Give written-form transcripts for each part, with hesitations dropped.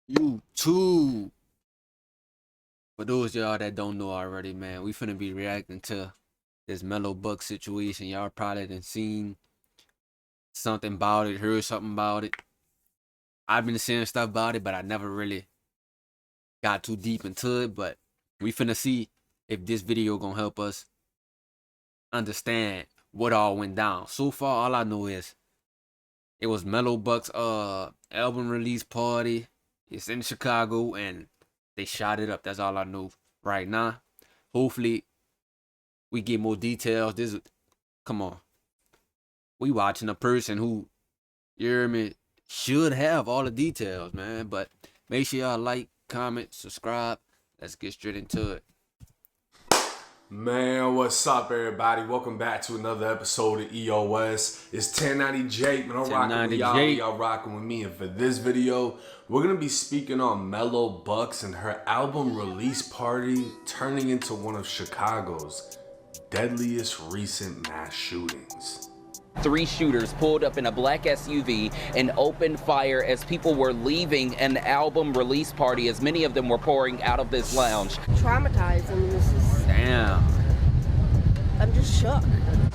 YouTube. For those y'all that don't know already, man, we finna be reacting to this Mello Buckzz situation. Y'all probably done seen something about it, heard something about it. I've been seeing stuff about it, but I never really got too deep into it. But we finna see if this video gonna help us understand what all went down. So far, all I know is it was Mello Buckzz album release party. It's in Chicago and they shot it up. That's all I know right now. Hopefully we get more details. Come on. We watching a person who, you hear me, should have all the details, man. But make sure y'all like, comment, subscribe. Let's get straight into it. Man, what's up, everybody? Welcome back to another episode of EOS. It's 1090 Jake, man. I'm rocking with y'all. Y'all rocking with me. And for this video, we're going to be speaking on Mello Buckzz and her album release party turning into one of Chicago's deadliest recent mass shootings. 3 shooters pulled up in a black SUV and opened fire as people were leaving an album release party, as many of them were pouring out of this lounge. Traumatized. I mean, this is... Damn. I'm just shook.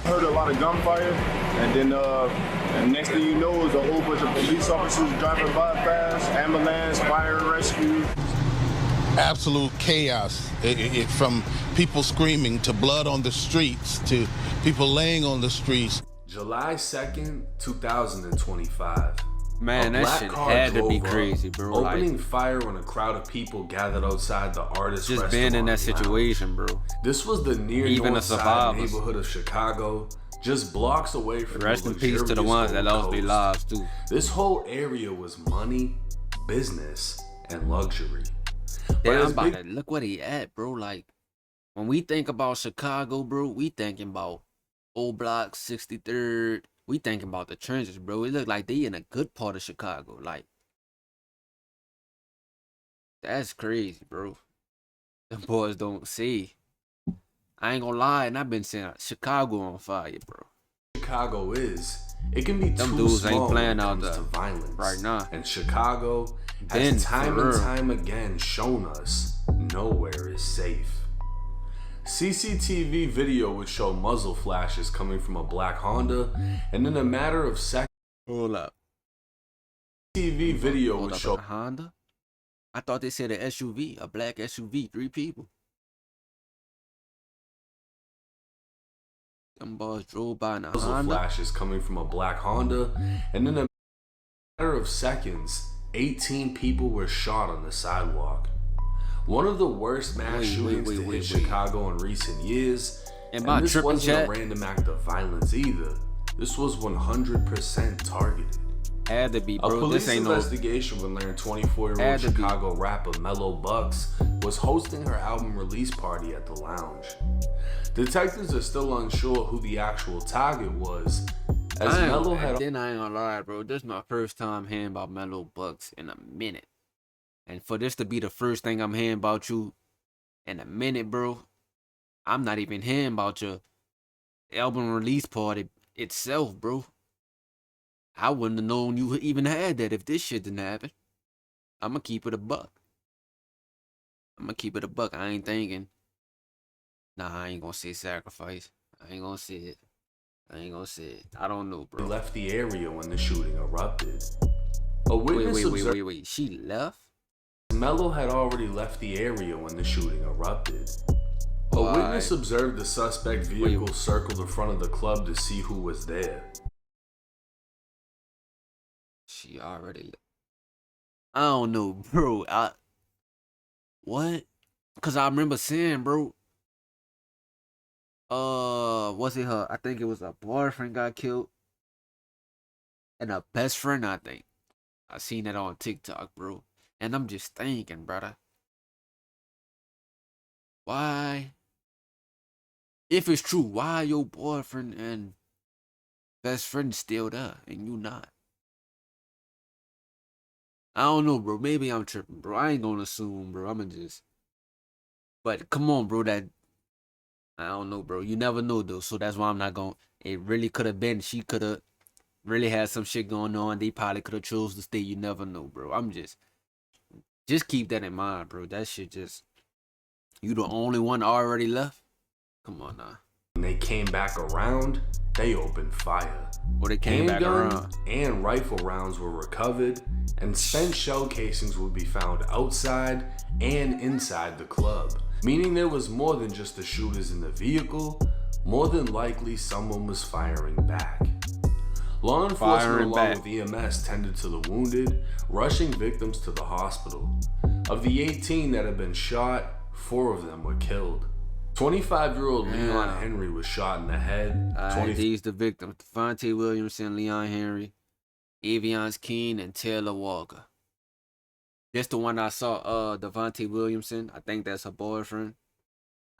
Heard a lot of gunfire, and then and next thing you know is a whole bunch of police officers driving by fast, ambulance, fire and rescue. Absolute chaos, from people screaming to blood on the streets to people laying on the streets. July 2nd, 2025. Man, that shit had to be crazy, bro. Opening fire when a crowd of people gathered outside the artist just restaurant being in that situation, lounge. bro. This was the near north side neighborhood of Chicago, just blocks away from Rest in peace to the ones that lost their lives, too. This whole area was money, business, and luxury. Damn, look what he at, bro. Like, when we think about Chicago, bro, we thinking about Old Block, 63rd. We thinking about the trenches, bro. It look like they in a good part of Chicago. Like, that's crazy, bro. Them boys don't see. I ain't gonna lie, and I've been saying Chicago on fire, bro. Chicago is. It can be them too dudes small ain't playing when it out comes there to violence right now. And Chicago has time and time again shown us nowhere is safe. CCTV video would show muzzle flashes coming from a black Honda, and in a matter of seconds, hold up. TV video would show a Honda. I thought they said an SUV, a black SUV, 3 people. Them boys drove by in a muzzle Honda. Flashes coming from a black Honda, and in a matter of seconds, 18 people were shot on the sidewalk. One of the worst mass shootings to hit Chicago in recent years, and this wasn't a random act of violence either. This was 100% targeted. Had to be, bro. A police this ain't investigation would learn 24-year-old Chicago rapper Mello Buckzz was hosting her album release party at the lounge. Detectives are still unsure who the actual target was, as Mello had... Then I ain't gonna lie, bro. This is my first time hearing about Mello Buckzz in a minute. And for this to be the first thing I'm hearing about you in a minute, bro, I'm not even hearing about your album release party itself, bro. I wouldn't have known you even had that if this shit didn't happen. I'ma keep it a buck. I ain't thinking, nah, I ain't gonna say sacrifice. I ain't gonna say it. I don't know, bro. He left the area when the shooting erupted. A witness wait. She left? Mello had already left the area when the shooting erupted. A witness observed the suspect vehicle circle the front of the club to see who was there. She already... I don't know, bro. What? Because I remember saying, bro, was it her? I think it was her boyfriend got killed. And her best friend, I think. I seen that on TikTok, bro. And I'm just thinking, brother. Why? If it's true, why your boyfriend and best friend still there and you not? I don't know, bro. Maybe I'm tripping, bro. I ain't gonna assume, bro. I'ma just... But come on, bro. I don't know, bro. You never know, though. So that's why I'm not gonna... It really could have been. She could have really had some shit going on. They probably could have chose to stay. You never know, bro. I'm just... Just keep that in mind, bro. That shit just, you the only one already left? Come on now. When they came back around, they opened fire. Or they came back around. And rifle rounds were recovered, and spent shell casings would be found outside and inside the club, meaning there was more than just the shooters in the vehicle. More than likely, someone was firing back. Law enforcement along with EMS tended to the wounded, rushing victims to the hospital. Of the 18 that had been shot, 4 of them were killed. 25-year-old Leon Henry was shot in the head. These the victims: Devontae Williamson, Leon Henry, Aviance King, and Taylor Walker. This the one I saw, Devontae Williamson. I think that's her boyfriend.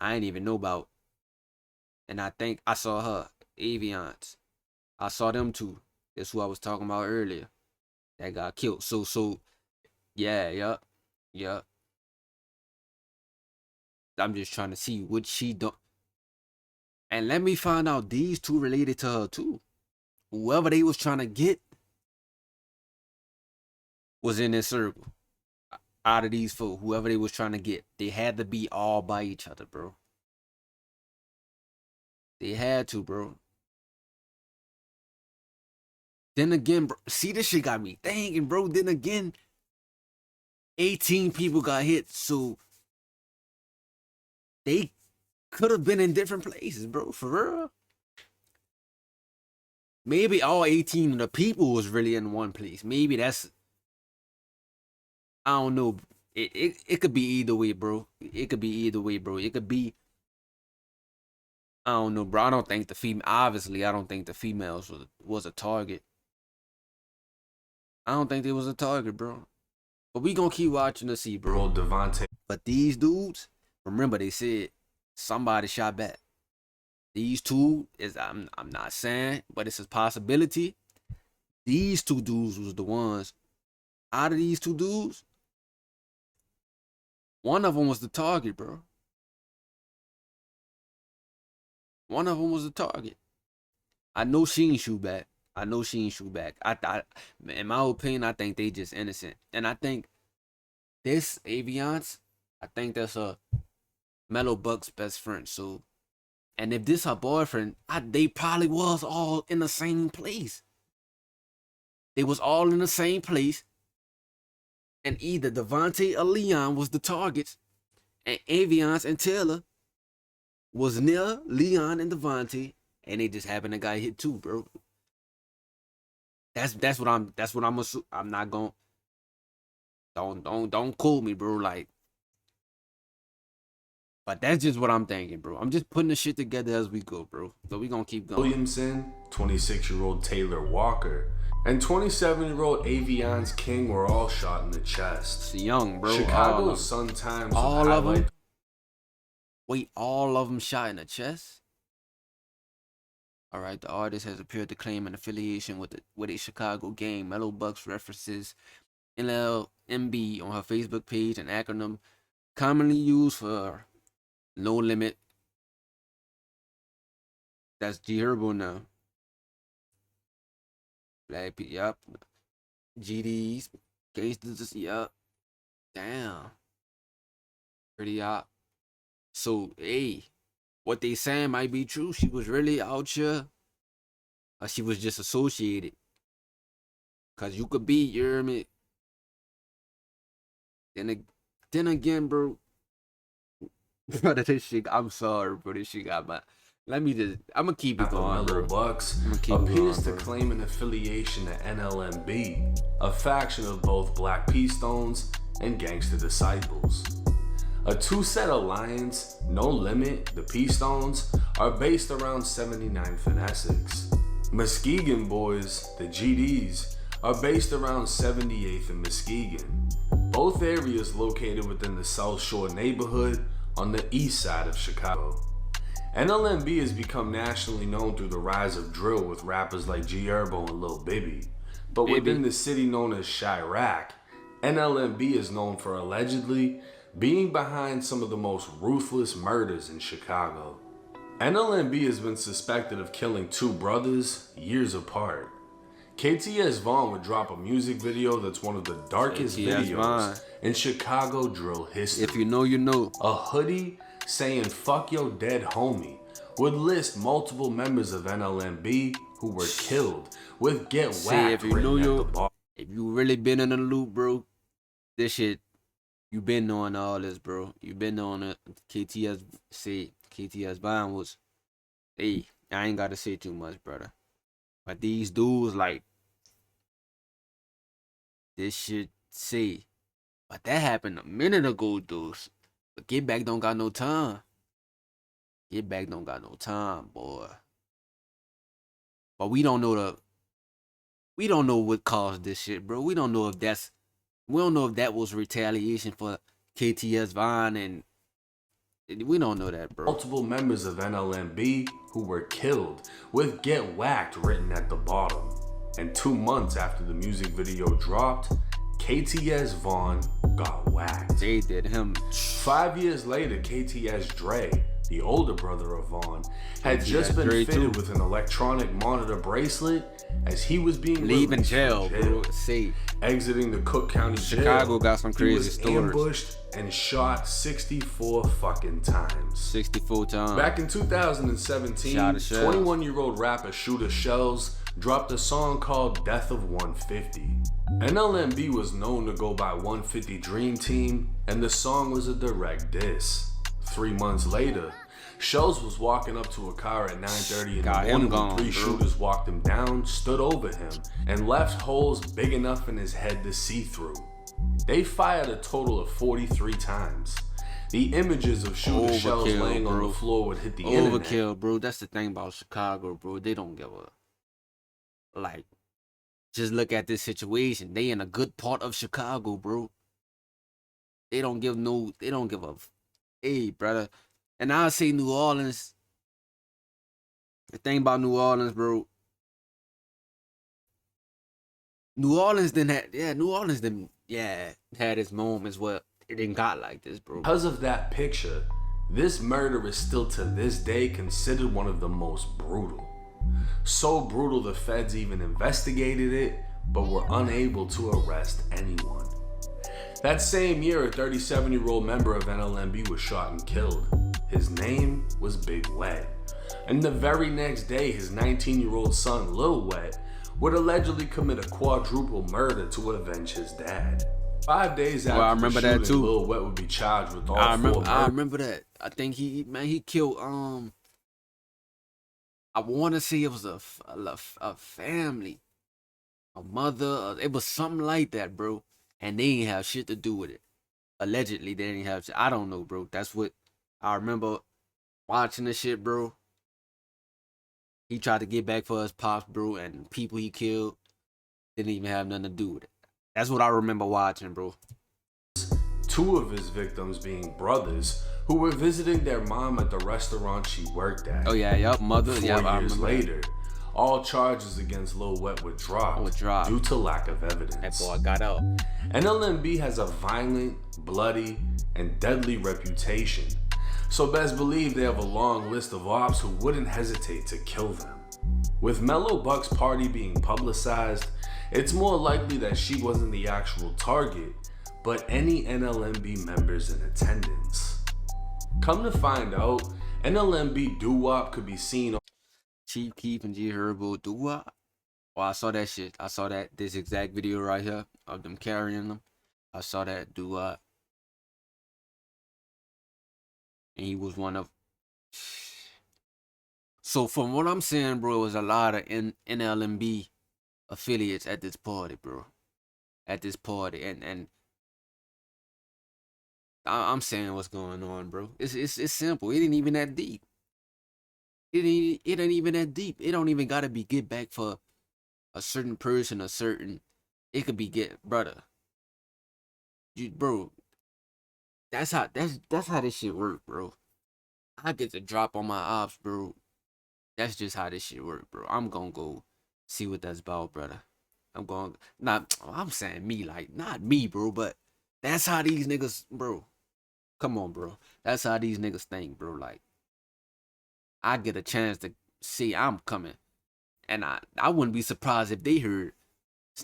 I ain't even know about. And I think I saw her, Aviance. I saw them two. That's who I was talking about earlier. That got killed. So, yeah, yup. I'm just trying to see what she done. And let me find out these two related to her too. Whoever they was trying to get was in this circle. Out of these four, whoever they was trying to get, they had to be all by each other, bro. They had to, bro. Then again, bro, see, this shit got me thinking, bro. Then again, 18 people got hit, so they could have been in different places, bro. For real. Maybe all 18 of the people was really in one place. Maybe that's, I don't know. It could be either way, bro. It could be either way, bro. It could be, I don't know, bro. I don't think the obviously, I don't think the females was a target. I don't think they was a target, bro. But we gonna keep watching to see, bro. Devontae. But these dudes, remember they said somebody shot back. These two is, I'm not saying, but it's a possibility. These two dudes was the ones. Out of these two dudes, one of them was the target, bro. One of them was the target. I know she ain't shoot back. In my opinion, I think they just innocent. And I think this Aviance, I think that's a Mello Buckzz best friend. So, and if this her boyfriend, they probably was all in the same place. They was all in the same place. And either Devontae or Leon was the targets. And Aviance and Taylor was near Leon and Devontae. And they just happened to got hit too, bro. That's what I'm assuming. I'm not going. Don't quote me, bro. Like, but that's just what I'm thinking, bro. I'm just putting the shit together as we go, bro. So we gonna keep going. Williamson, 26-year-old Taylor Walker, and 27-year-old Aviance King were all shot in the chest. It's young, bro. Chicago Sun-Times. All of them. Wait, all of them shot in the chest? All right, the artist has appeared to claim an affiliation with a Chicago gang. Mello Buckzz references LLMB on her Facebook page, an acronym commonly used for No Limit. That's G Herbo now. Black people, yup. GDs, gangsters, yup. Damn. Pretty hot. So, hey. What they saying might be true. She was really out here. Or she was just associated. Cause you could be, you hear me? Then again, bro. Brother, this shit, I'm sorry, bro. This shit got my. I'm gonna keep it going, Mello bro. Buckzz appears to claim an affiliation to NLMB, a faction of both Black P Stones and Gangsta Disciples. A two-set alliance, No Limit, the P Stones, are based around 79th and Essex. Muskegon Boys, the GDs, are based around 78th and Muskegon. Both areas located within the South Shore neighborhood on the east side of Chicago. NLMB has become nationally known through the rise of drill with rappers like G Herbo and Lil Bibby. But within the city known as Chirac, NLMB is known for allegedly being behind some of the most ruthless murders in Chicago. NLMB has been suspected of killing 2 brothers years apart. KTS Vaughn would drop a music video that's one of the darkest KTS videos Vaughn. in Chicago drill history. If you know, you know. A hoodie saying "fuck your dead homie" would list multiple members of NLMB who were killed with "get whacked" if you written know at your, the bar. if you really been in the loop, bro, this shit, you been knowing all this, bro. You been knowing it. KTS Vaughn was, hey, I ain't gotta say too much, brother. But these dudes, like, this shit say, but that happened a minute ago, dudes. But Get Back don't got no time. Get Back don't got no time, boy. But we don't know what caused this shit, bro. We don't know if that was retaliation for KTS Vaughn, and we don't know that, bro. Multiple members of NLMB who were killed with "get whacked" written at the bottom. And 2 months after the music video dropped, KTS Vaughn got whacked. They did him. 5 years later, KTS Dre, the older brother of Vaughn, had KTS just been Dre fitted too. with an electronic monitor bracelet as he was being Leaving released jail, from bro. See, Exiting the Cook County Chicago jail, got some he crazy was stories. ambushed and shot 64 fucking times. 64 times. Back in 2017, Shot of Shells. 21-year-old rapper Shooter Shells dropped a song called "Death of 150." NLMB was known to go by 150 Dream Team, and the song was a direct diss. 3 months later, Shells was walking up to a car at 9:30 in Got the him morning when gone, 3 bro. shooters walked him down, stood over him, and left holes big enough in his head to see through. They fired a total of 43 times. The images of Shooter Shells Overkill, laying on bro. the floor would hit the internet. Overkill, bro. That's the thing about Chicago, bro. They don't give a, like, just look at this situation. They in a good part of Chicago, bro. They don't give a, hey, brother. And I'll say New Orleans. The thing about New Orleans, bro. New Orleans had its moments where it didn't got like this, bro. Because of that picture, this murder is still to this day considered one of the most brutal. So brutal the feds even investigated it, but were unable to arrest anyone. That same year, a 37-year-old member of NLMB was shot and killed. His name was Big Wet. And the very next day, his 19-year-old son, Lil Wet, would allegedly commit a quadruple murder to avenge his dad. 5 days after I remember the that shooting, too. Lil Wet would be charged with all I four murders. remember that. I think he killed I want to say it was a family, a mother. It was something like that, bro. And they didn't have shit to do with it. Allegedly, they didn't have shit. I don't know, bro. That's what I remember watching this shit, bro. He tried to get back for his pops, bro, and people he killed didn't even have nothing to do with it. That's what I remember watching, bro. 2 of his victims being brothers who were visiting their mom at the restaurant she worked at. Oh yeah, yup, mother. 4 Yeah, I years remember later, all charges against Lil Wet were dropped due to lack of evidence. that boy got out. NLMB has a violent, bloody, and deadly reputation, so best believe they have a long list of ops who wouldn't hesitate to kill them. With Mello Buckzz' party being publicized, it's more likely that she wasn't the actual target, but any NLMB members in attendance. Come to find out, NLMB doo-wop could be seen on Chief Keef and G Herbo doo-wop. Oh, I saw that shit. I saw this exact video right here of them carrying them. I saw that doo-wop. And he was one of. So from what I'm saying, bro, it was a lot of NLMB affiliates at this party, bro. At this party, and I'm saying what's going on, bro. It's simple. It ain't even that deep. It ain't even that deep. It don't even gotta be get back for a certain person, it could be brother. Bro, that's how this shit work, bro. I get to drop on my ops, bro. That's just how this shit work, bro. I'm gonna go see what that's about, brother. I'm saying me, like, not me, bro, but that's how these niggas, bro. Come on, bro. That's how these niggas think, bro. Like, I get a chance to see I'm coming. And I wouldn't be surprised if they heard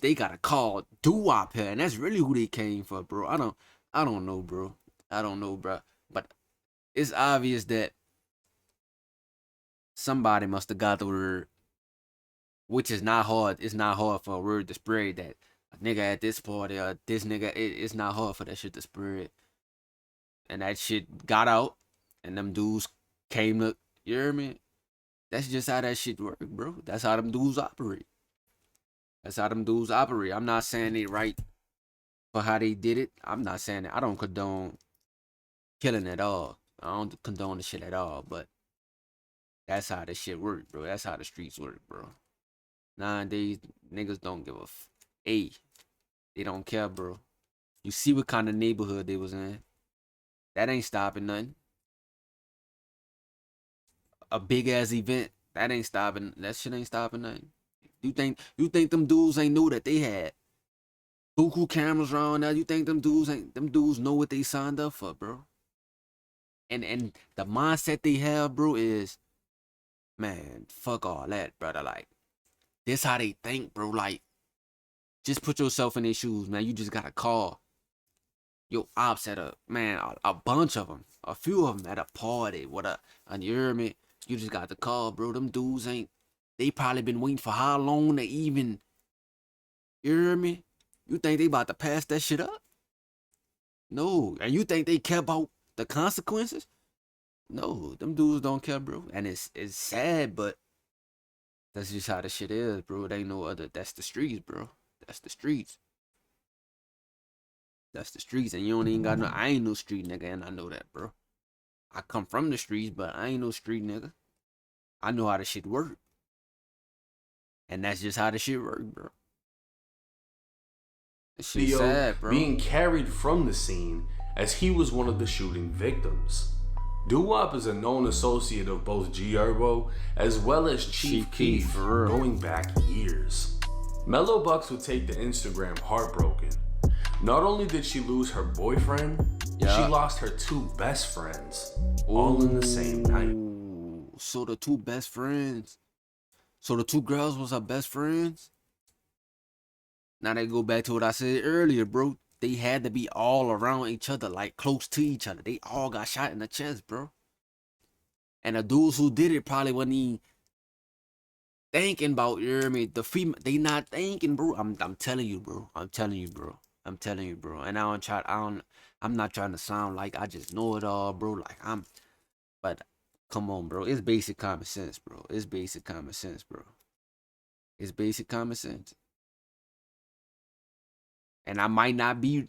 they got a call doo-wop here, and that's really who they came for, bro. I don't know, bro. I don't know, bro. But it's obvious that somebody must have got the word, which is not hard. It's not hard for a word to spread that a nigga at this party or this nigga. It's not hard for that shit to spread. And that shit got out, and them dudes came to, you hear me? That's just how that shit work, bro. That's how them dudes operate. That's how them dudes operate. I'm not saying they right for how they did it. I'm not saying that. I don't condone killing at all. I don't condone the shit at all. But that's how the shit work, bro. That's how the streets work, bro. Nowadays, niggas don't give a. They don't care, bro. You see what kind of neighborhood they was in. That ain't stopping nothing. A big ass event, that ain't stopping. That shit ain't stopping nothing. You think them dudes ain't knew that they had buku cameras around there? You think them dudes know what they signed up for, bro? And the mindset they have, bro, is, man, fuck all that, brother. Like, this how they think, bro. Like, just put yourself in their shoes, man. You just gotta call your ops at a bunch of them, a few of them at a party, you hear me? You just got to call, bro. Them dudes they probably been waiting for how long to even, you hear me? You think they about to pass that shit up? No. And you think they care about the consequences? No, them dudes don't care, bro. And it's sad, but that's just how the shit is, bro. It ain't no other. That's the streets, bro. That's the streets. That's the streets. And you don't even got no, I ain't no street nigga, and I know that, bro. I come from the streets, but I ain't no street nigga. I know how the shit work. And that's just how the shit work, bro. That shit sad, bro. Being carried from the scene as he was one of the shooting victims. Doo-wop is a known associate of both G Herbo as well as Chief Keef, going back years. Mello Buckzz would take to Instagram heartbroken. Not only did she lose her boyfriend, she lost her two best friends, all in the same night. So the two best friends. So the two girls was her best friends? Now they go back to what I said earlier, bro. They had to be all around each other, like close to each other. They all got shot in the chest, bro. And the dudes who did it probably wasn't even thinking about, you know what I mean? The female, they not thinking, bro. I'm telling you, bro. I'm telling you, bro. I'm telling you, bro. And I'm not trying to sound like I just know it all, bro. Like but come on, bro. It's basic common sense, bro. It's basic common sense, bro. It's basic common sense. And I might not be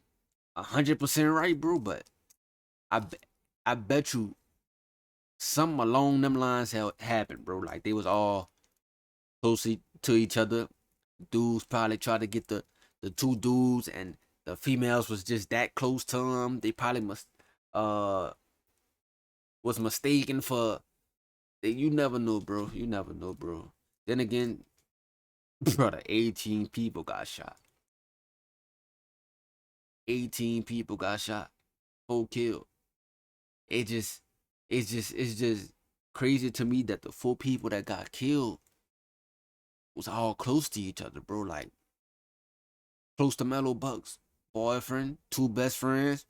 100% right, bro, but I bet you something along them lines happened, bro. Like they was all close to each other. Dudes probably tried to get the two dudes, and the females was just that close to them. They probably was mistaken for. You never know, bro. You never know, bro. Then again, brother, 18 people got shot. 18 people got shot. 4 killed. It's just crazy to me that the 4 people that got killed was all close to each other, bro. Like close to Mello Buckzz. Boyfriend, 2 best friends.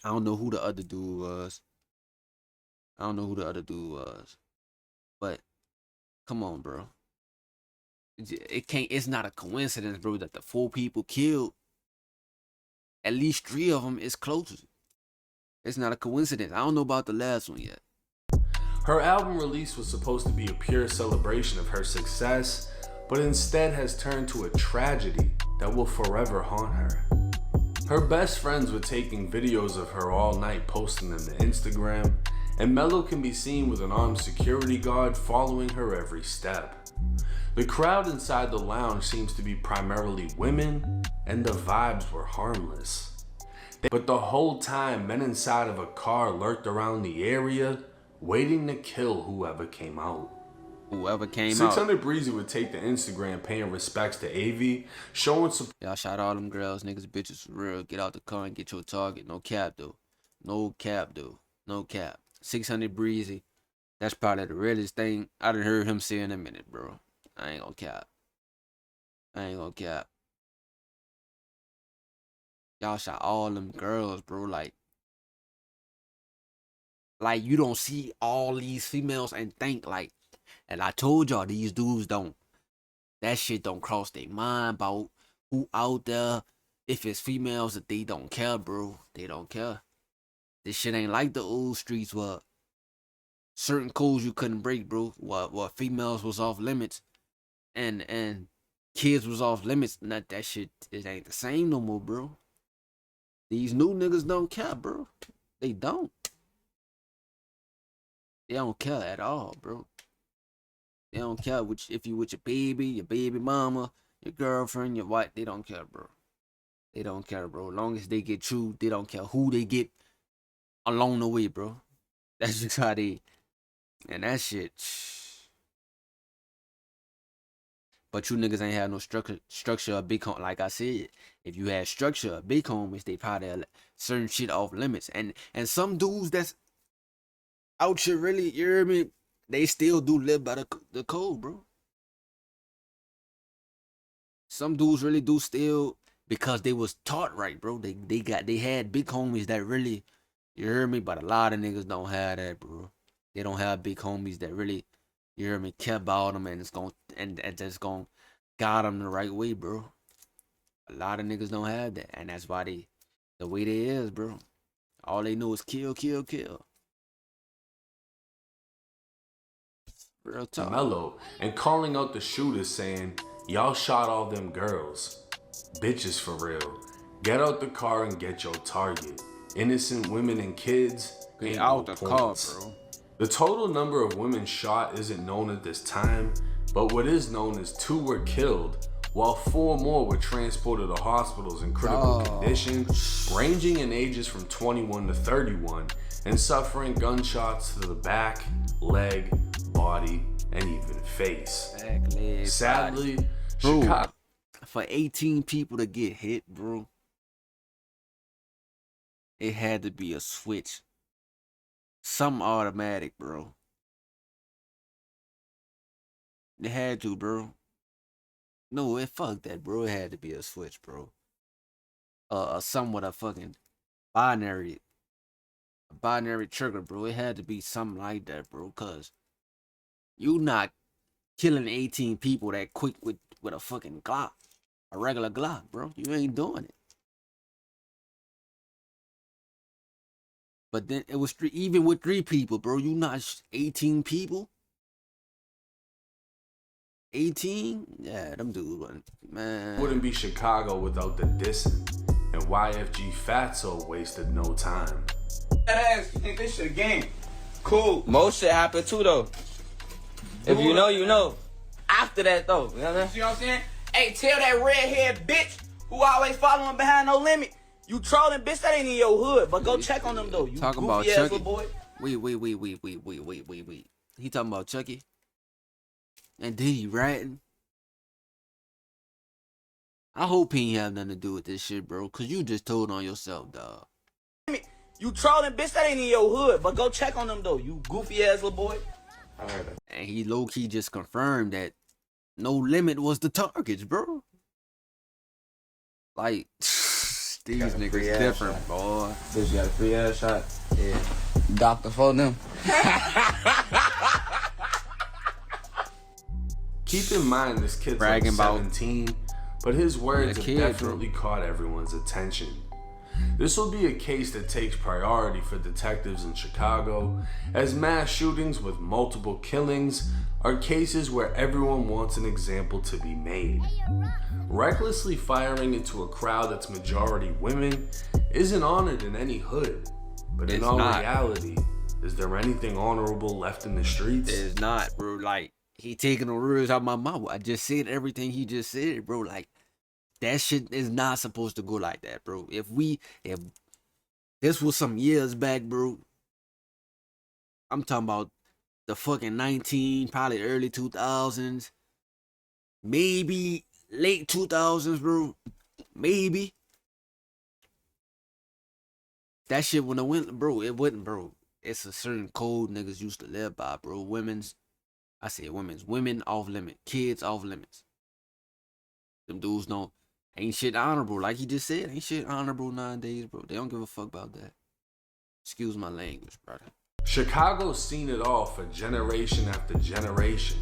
I don't know who the other dude was. But come on, bro. It's not a coincidence, bro, that the 4 people killed, at least 3 of them is close. It's not a coincidence. I don't know about the last one yet. Her album release was supposed to be a pure celebration of her success, but instead has turned to a tragedy that will forever haunt her. Her best friends were taking videos of her all night, posting them to Instagram, and Mello can be seen with an armed security guard following her every step. The crowd inside the lounge seems to be primarily women, and the vibes were harmless. But the whole time, men inside of a car lurked around the area, waiting to kill whoever came out. 600 Breezy would take to Instagram paying respects to AV, showing support. Y'all shot all them girls, niggas, bitches, for real. Get out the car and get your target. No cap, though. No cap, though. No cap. 600 Breezy. That's probably the realest thing I done heard him say in a minute, bro. I ain't gonna cap. I ain't gonna cap. Y'all shot all them girls, bro. Like you don't see all these females and think like, and I told y'all these dudes don't. That shit don't cross their mind about who out there. If it's females, that they don't care, bro. They don't care. This shit ain't like the old streets where certain codes you couldn't break, bro. What females was off limits, and kids was off limits. Not that shit. It ain't the same no more, bro. These new niggas don't care, bro. They don't. They don't care at all, bro. They don't care if you with your baby mama, your girlfriend, your wife. They don't care, bro. They don't care, bro. Long as they get you, they don't care who they get along the way, bro. That's just how they. And that shit. But you niggas ain't have no structure of big home. Like I said, if you had structure of big homies, they probably had certain shit off limits. And some dudes that's out here really, you hear me? They still do live by the code, bro. Some dudes really do still, because they was taught right, bro. They had big homies that really, you hear me? But a lot of niggas don't have that, bro. They don't have big homies that really, you hear me, care about them and just gonna guide them the right way, bro. A lot of niggas don't have that, and that's why they the way they is, bro. All they know is kill, kill, kill. Real talk. Mello and calling out the shooters, saying, "Y'all shot all them girls. Bitches for real. Get out the car and get your target. Innocent women and kids. Get ain't out no the car, points." bro. The total number of women shot isn't known at this time, but what is known is 2 were killed, while 4 more were transported to hospitals in critical condition, ranging in ages from 21 to 31, and suffering gunshots to the back, leg, body, and even face. Back, leg, Sadly, body. Bro, Chicago. for 18 people to get hit, bro, it had to be a switch. Some automatic, bro. It had to, bro. No, fuck that, bro. It had to be a switch, bro. Somewhat a fucking binary trigger, bro. It had to be something like that, bro. Cause you not killing 18 people that quick with a fucking Glock, a regular Glock, bro. You ain't doing it. But then it was even with 3 people, bro. You not 18 people. 18? Yeah, them dudes, man. Wouldn't be Chicago without the dissing, and YFG Fatso wasted no time. That ass, you think this shit a game? Cool. Most shit happen too, though. If you know, you know. After that, though. You know what I'm saying? Hey, tell that redhead bitch who always following behind no limit. You trolling, bitch, that ain't in your hood. But go check on them, though. You talking about goofy ass Chucky? little boy. Wait. He talking about Chucky? And then he ratting? I hope he ain't have nothing to do with this shit, bro. Cause you just told on yourself, dog. You trolling, bitch, that ain't in your hood. But go check on them, though. You goofy ass little boy. And he low-key just confirmed that No Limit was the targets, bro. Like, these niggas different, boy. Bitch, you got a free ass shot? Yeah. Doctor for them. Keep in mind this kid's Bragging like about 17, but his words have kid, definitely caught everyone's attention. This will be a case that takes priority for detectives in Chicago, as mass shootings with multiple killings are cases where everyone wants an example to be made. Recklessly firing into a crowd that's majority women isn't honored in any hood, but in It's all not. reality, is there anything honorable left in the streets? It's not, bro. Like, he taking the words out my mouth. I just said everything he just said, bro. Like, that shit is not supposed to go like that, bro. If this was some years back, bro, I'm talking about the fucking probably early 2000s, maybe late 2000s, bro. Maybe. That shit when it went, bro, it wouldn't, bro. It's a certain code niggas used to live by, bro. Women's I said women off limit, kids off limits. Them dudes don't, ain't shit honorable. Like he just said, ain't shit honorable nowadays, bro. They don't give a fuck about that. Excuse my language, brother. Chicago's seen it all for generation after generation.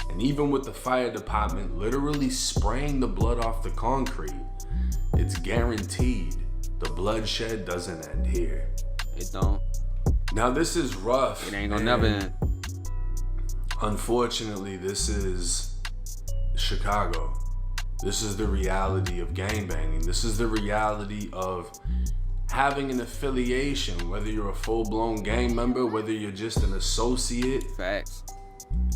And even with the fire department literally spraying the blood off the concrete, it's guaranteed the bloodshed doesn't end here. It don't. Now this is rough. It ain't gonna never end. Unfortunately, this is Chicago. This is the reality of gangbanging. This is the reality of having an affiliation, whether you're a full-blown gang member, whether you're just an associate. Facts.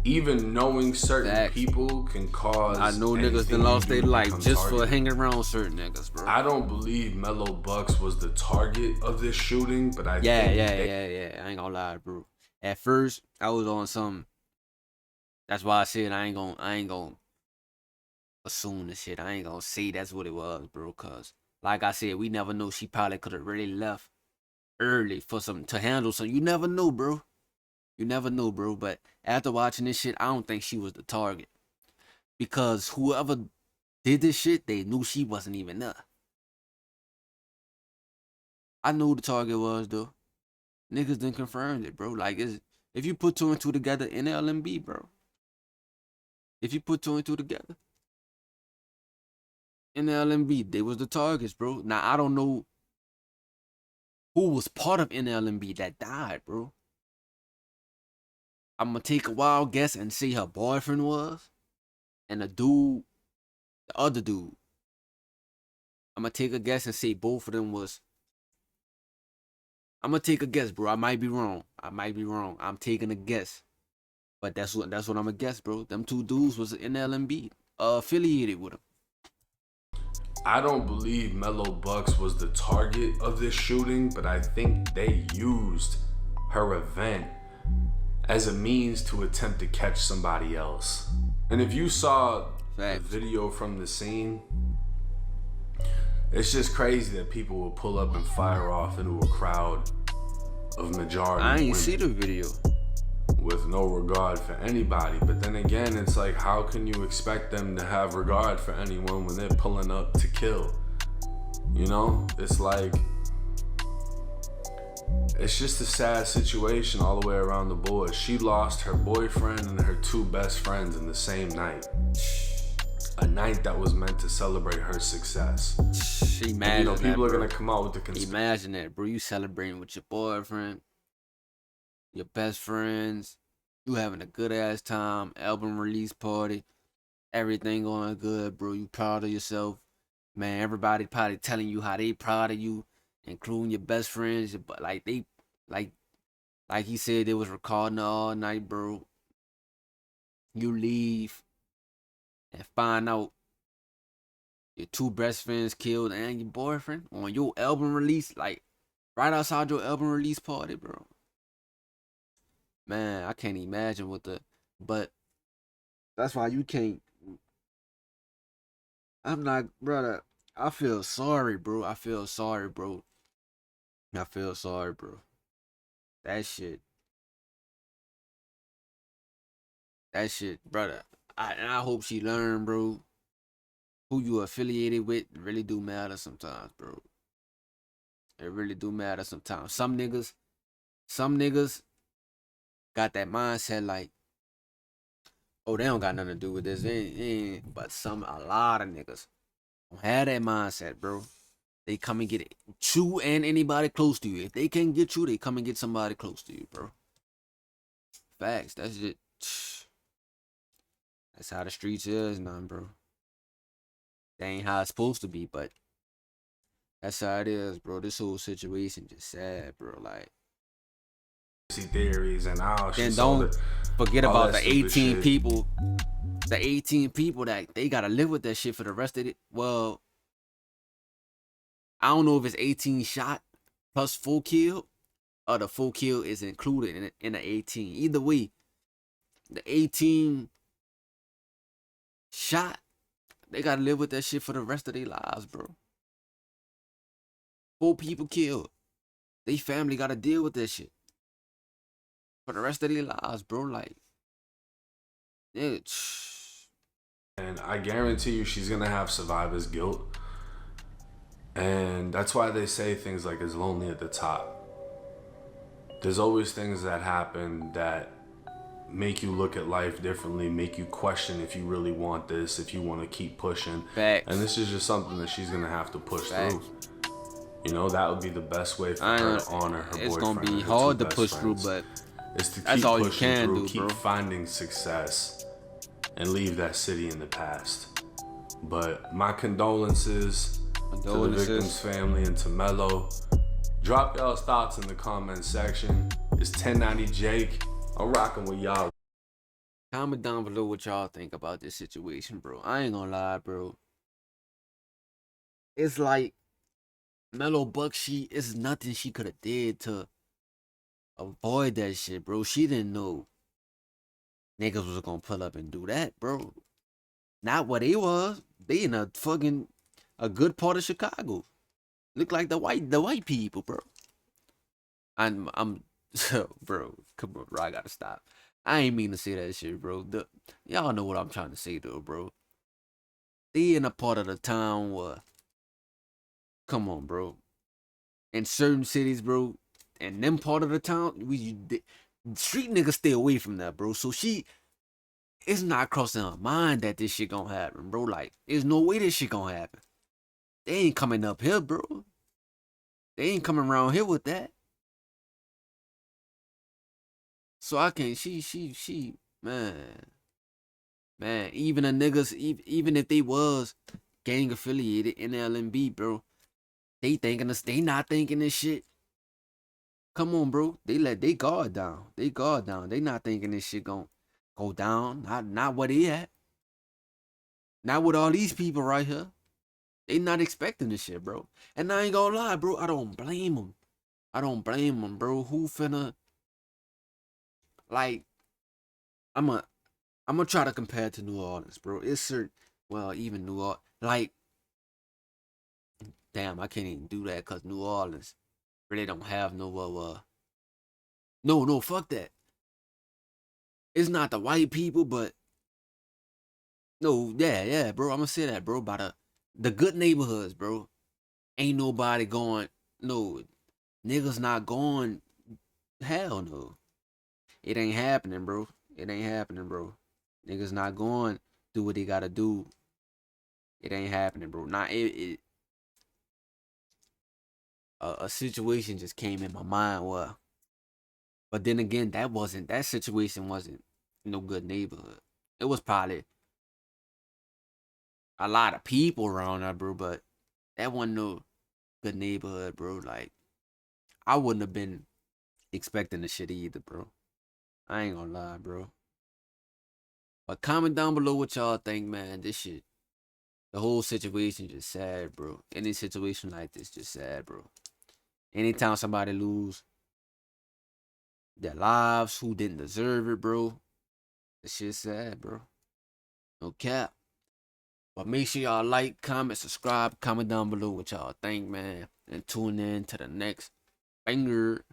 Even knowing certain people can cause. I know niggas that lost their life just for hanging around certain niggas, bro. I don't believe Mello Buckzz was the target of this shooting, but I think I ain't gonna lie, bro. At first, I was on some. That's why I said I ain't gonna assume the shit. I ain't gonna say that's what it was, bro. Cause like I said, we never know. She probably could have really left early for some to handle some. You never know, bro. You never know, bro. But after watching this shit, I don't think she was the target. Because whoever did this shit, they knew she wasn't even there. I knew who the target was, though. Niggas done confirmed it, bro. Like, if you put 2 and 2 together in LMB, bro. If you put 2 and 2 together in the LMB, they was the targets, bro. Now, I don't know who was part of NLMB that died, bro. I'm gonna take a wild guess and say her boyfriend was, and the other dude. I'm gonna take a guess and say both of them was. I'm gonna take a guess, bro. I might be wrong. I'm taking a guess, but that's what I'm gonna guess, bro. Them 2 dudes was in LMB, affiliated with him. I don't believe Mello Buckzz was the target of this shooting, but I think they used her event as a means to attempt to catch somebody else. And if you saw the video from the scene, it's just crazy that people will pull up and fire off into a crowd of majority I ain't women see the video. with no regard for anybody. But then again, it's like, how can you expect them to have regard for anyone when they're pulling up to kill? You know, it's like, it's just a sad situation all the way around the board. She lost her boyfriend and her 2 best friends in the same night. A night that was meant to celebrate her success. Imagine you know, people that, are gonna come out with the conspiracy. Imagine that, bro. You celebrating with your boyfriend, your best friends, you having a good ass time, album release party, everything going good, bro. You proud of yourself, man. Everybody probably telling you how they proud of you, including your best friends. But like he said, they was recording all night, bro. You leave and find out your 2 best friends killed and your boyfriend on your album release, like right outside your album release party, bro. Man, I can't imagine but that's why you can't. I'm not, brother. I feel sorry, bro. That shit, brother. I hope she learned, bro. Who you affiliated with really do matter sometimes, bro. It really do matter sometimes. Some niggas got that mindset like, oh, they don't got nothing to do with this. But a lot of niggas don't have that mindset, bro. They come and get you and anybody close to you. If they can't get you, they come and get somebody close to you, bro. Facts. That's it. That's how the streets is now, bro. That ain't how it's supposed to be, but that's how it is, bro. This whole situation just sad, bro. Like, theories and all. Then don't forget about the 18 people. The 18 people that they gotta live with that shit for the rest of it. Well, I don't know if it's 18 shot plus 4 kill, or the 4 kill is included in the 18. Either way, the 18 shot, they gotta live with that shit for the rest of their lives, bro. 4 people killed. They family gotta deal with that shit for the rest of their lives, bro. Like, And I guarantee you she's gonna have survivor's guilt. And that's why they say things like it's lonely at the top. There's always things that happen that make you look at life differently, make you question if you really want this, if you want to keep pushing. Facts. And this is just something that she's gonna have to push through. You know, that would be the best way for her to honor her boyfriend. It's gonna be hard to push through, but is to that's keep all you pushing can through, do, keep bro. finding success, and leave that city in the past. But my condolences to the victim's family and to Mello. Drop y'all's thoughts in the comment section. It's 1090 Jake. I'm rocking with y'all. Comment down below what y'all think about this situation, bro. I ain't gonna lie, bro. It's like Mello Buckzz, it's nothing she could have did to avoid that shit, bro. She didn't know niggas was gonna pull up and do that, bro. Not what they was. They in a good part of Chicago. Look like the white people, bro. I'm bro, come on, bro. I gotta stop. I ain't mean to say that shit, bro. Y'all know what I'm trying to say, though, bro. They in a part of the town where, come on, bro. In certain cities, bro, and them part of the town, street niggas stay away from that, bro. So it's not crossing her mind that this shit gonna happen, bro. Like, there's no way this shit gonna happen. They ain't coming up here, bro. They ain't coming around here with that. So I can't, man, even the niggas, even if they was gang affiliated in LMB, bro, they not thinking this shit. Come on, bro. They guard down. They not thinking this shit gon' go down. Not where they at. Not with all these people right here. They not expecting this shit, bro. And I ain't gonna lie, bro. I don't blame them. Bro. Who finna, like, I'm gonna try to compare it to New Orleans, bro. It's certain, well, even New Orleans, like, damn, I can't even do that because New Orleans really don't have no, no, fuck that. It's not the white people, but, no, yeah, bro, I'm gonna say that, bro, by the good neighborhoods, bro. Ain't nobody going, no, niggas not going, hell no. It ain't happening, bro. Niggas not going do what they gotta do. It ain't happening, bro. A situation just came in my mind where, but then again, that situation wasn't no good neighborhood. It was probably a lot of people around there, bro, but that wasn't no good neighborhood, bro. Like, I wouldn't have been expecting the shit either, bro. I ain't gonna lie, bro. But comment down below what y'all think, man. This shit, the whole situation just sad, bro. Any situation like this just sad, bro. Anytime somebody lose their lives who didn't deserve it, bro, this shit's sad, bro. No cap. But make sure y'all like, comment, subscribe, comment down below what y'all think, man. And tune in to the next banger.